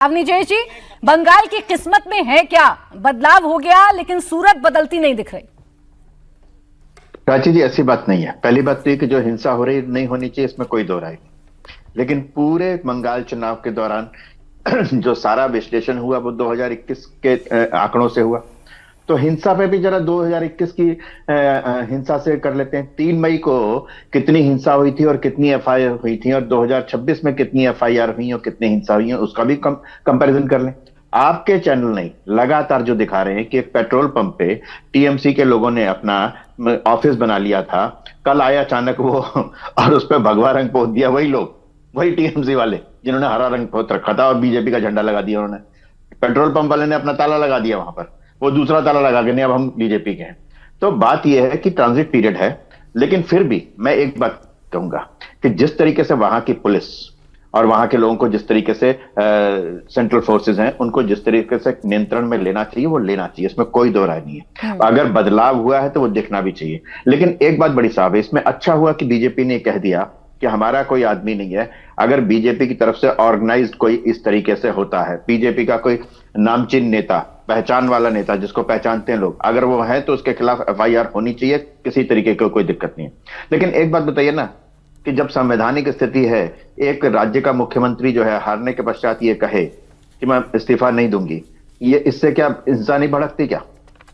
अवनी जय जी, बंगाल की किस्मत में है क्या? बदलाव हो गया लेकिन सूरत बदलती नहीं दिख रही। प्राची जी, ऐसी बात नहीं है। पहली बात तो ये कि जो हिंसा हो रही नहीं होनी चाहिए, इसमें कोई दो राय नहीं। लेकिन पूरे बंगाल चुनाव के दौरान जो सारा विश्लेषण हुआ वो 2021 के आंकड़ों से हुआ। तो हिंसा पे भी जरा 2021 की हिंसा से कर लेते हैं। 3 मई को कितनी हिंसा हुई थी और कितनी एफआईआर हुई थी, और 2026 में कितनी एफआईआर हुई और कितनी हिंसा हुई है, उसका भी कंपैरिजन कर लें। आपके चैनल नहीं लगातार जो दिखा रहे हैं कि एक पेट्रोल पंप पे टीएमसी के लोगों ने अपना ऑफिस बना लिया था, कल आया अचानक वो और उस पर भगवा रंग पोत दिया। वही लोग, वही टीएमसी वाले जिन्होंने हरा रंग पोत रखा था और बीजेपी का झंडा लगा दिया उन्होंने। पेट्रोल पंप वाले ने अपना ताला लगा दिया वहां पर, वो दूसरा ताला लगा के नहीं अब हम बीजेपी के हैं। तो बात यह है कि ट्रांजिट पीरियड है, लेकिन फिर भी मैं एक बात कहूंगा कि जिस तरीके से वहां की पुलिस और वहां के लोगों को जिस तरीके से सेंट्रल फोर्सेस हैं उनको जिस तरीके से नियंत्रण में लेना चाहिए वो लेना चाहिए, इसमें कोई दो राय नहीं है। अगर बदलाव हुआ है तो वो दिखना भी चाहिए। लेकिन एक बात बड़ी साफ है, इसमें अच्छा हुआ कि बीजेपी ने कह दिया कि हमारा कोई आदमी नहीं है। अगर बीजेपी की तरफ से ऑर्गेनाइज्ड कोई इस तरीके से होता है, बीजेपी का कोई नामचीन नेता, पहचान वाला नेता जिसको पहचानते हैं लोग, अगर वो है तो उसके खिलाफ एफआईआर होनी चाहिए, किसी तरीके की कोई दिक्कत नहीं है। लेकिन एक बात बताइए ना कि जब संवैधानिक स्थिति है, एक राज्य का मुख्यमंत्री जो है हारने के पश्चात ये कहे कि मैं इस्तीफा नहीं दूंगी, ये इससे क्या हिंसा नहीं भड़कती क्या?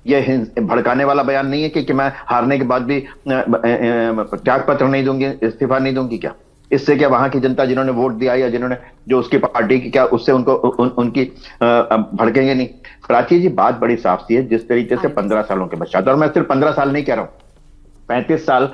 ये भड़काने वाला बयान नहीं है कि मैं हारने के बाद भी त्याग पत्र नहीं दूंगी, इस्तीफा नहीं दूंगी क्या? इससे क्या वहां की जनता जिन्होंने वोट दिया या जिन्होंने जो उसकी पार्टी की, क्या उससे उनको उनकी भड़केंगे नहीं? प्राची जी, बात बड़ी साफ सी है। जिस तरीके से 15 सालों के पश्चात, और मैं सिर्फ 15 साल नहीं कह रहा हूं, 35 साल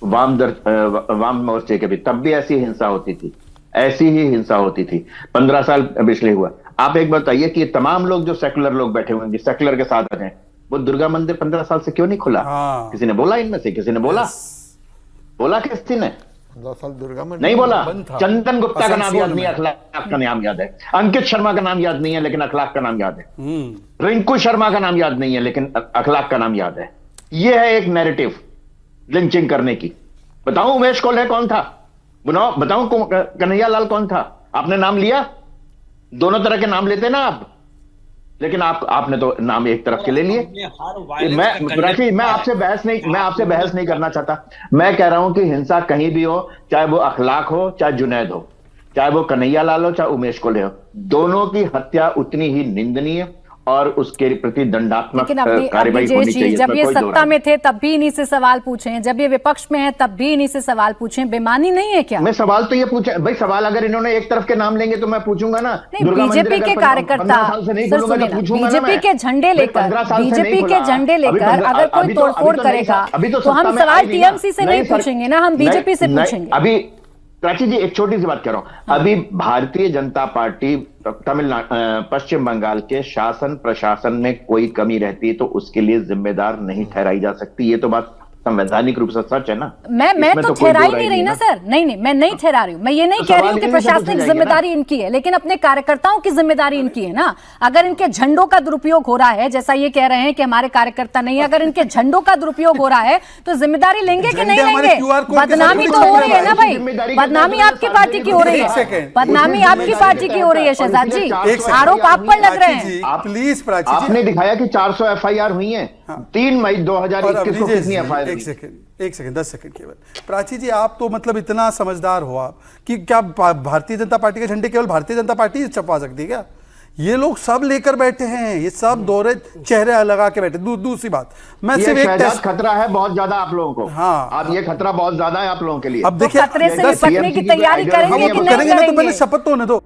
वाम मोर्चे के भी, तब भी ऐसी हिंसा होती थी, ऐसी ही हिंसा होती थी। 15 साल पिछले हुआ। आप एक बताइए कि तमाम लोग जो सेकुलर लोग बैठे हुए हैं, सेकुलर के साथ हैं, वो दुर्गा मंदिर 15 साल से क्यों नहीं खुला? किसी ने बोला? इनमें से किसी ने बोला? बोला किसी ने? 15 साल दुर्गा मंदिर नहीं बोला। चंदन गुप्ता का नाम याद नहीं है, अखलाक का नाम याद है। अंकित शर्मा का नाम याद नहीं है, लेकिन अखलाक का नाम याद है। रिंकू शर्मा का नाम याद नहीं है, लेकिन अखलाक का नाम याद है। यह है एक नैरेटिव लिंचिंग करने की। बताऊं उमेश कोल्हे कौन था? बताऊं कन्हैया लाल कौन था? आपने नाम लिया? दोनों तरह के नाम लेते ना आप, लेकिन आपने तो नाम एक तरफ के ले लिए। मैं आपसे बहस नहीं करना चाहता। मैं कह रहा हूं कि हिंसा कहीं भी हो, चाहे वो अखलाक हो, चाहे जुनैद हो, चाहे वो कन्हैया लाल हो, चाहे उमेश कोल्हे हो, दोनों की हत्या उतनी ही निंदनीय और उसके प्रति दंडात्मक कार्रवाई होनी चाहिए। जब ये सत्ता में थे तब भी इन्हीं से सवाल पूछे, जब ये विपक्ष में है तब भी इन्हीं से सवाल पूछे। बेमानी नहीं है क्या? मैं सवाल तो ये पूछे भाई, सवाल अगर इन्होंने एक तरफ के नाम लेंगे तो मैं पूछूंगा ना। बीजेपी के कार्यकर्ता, बीजेपी के झंडे लेकर, बीजेपी के झंडे लेकर अगर कोई तोड़फोड़ करेगा तो हम सवाल टीएमसी से नहीं पूछेंगे ना, हम बीजेपी से पूछेंगे। अभी प्राची जी, एक छोटी सी बात कह रहा हूं। अभी भारतीय जनता पार्टी पश्चिम बंगाल के शासन प्रशासन में कोई कमी रहती है तो उसके लिए जिम्मेदार नहीं ठहराई जा सकती। ये तो बात संवैधानिक रूप से सच है ना। मैं तो ठहरा ही नहीं रही ना सर। नहीं, मैं नहीं ठहरा रही हूँ। मैं ये नहीं कह रही हूँ कि प्रशासनिक जिम्मेदारी इनकी है, लेकिन अपने कार्यकर्ताओं की जिम्मेदारी इनकी है ना। अगर इनके झंडों का दुरुपयोग हो रहा है, जैसा ये कह रहे हैं कि हमारे कार्यकर्ता नहीं है, अगर इनके झंडों का दुरुपयोग हो रहा है तो जिम्मेदारी लेंगे कि नहीं लेंगे? बदनामी तो हो रही है ना भाई, बदनामी आपकी पार्टी की हो रही है, बदनामी आपकी पार्टी की हो रही है शहजाद जी, आरोप आप पर लग रहे हैं। प्लीज प्राची, आपने दिखाया कि 400 एफआईआर हुई है। 3 मई 2021 को कितनी एफआईआर? एक सेकंड 10 सेकंड केवल। प्राची जी, आप तो मतलब इतना समझदार हो आप कि क्या भारतीय जनता पार्टी के झंडे केवल भारतीय जनता पार्टी छपवा सकती है क्या? ये लोग सब लेकर बैठे हैं, ये सब दोहरे चेहरे लगा के बैठे। दूसरी बात, मैं सिर्फ एक टेस्ट, खतरा है बहुत ज्यादा आप लोगों को। हाँ, आप ये खतरा बहुत ज्यादा है आप लोगों के लिए। अब देखिए, खतरे से निपटने की तैयारी करेंगे कि नहीं करेंगे? तो पहले शपथ तो होने दो।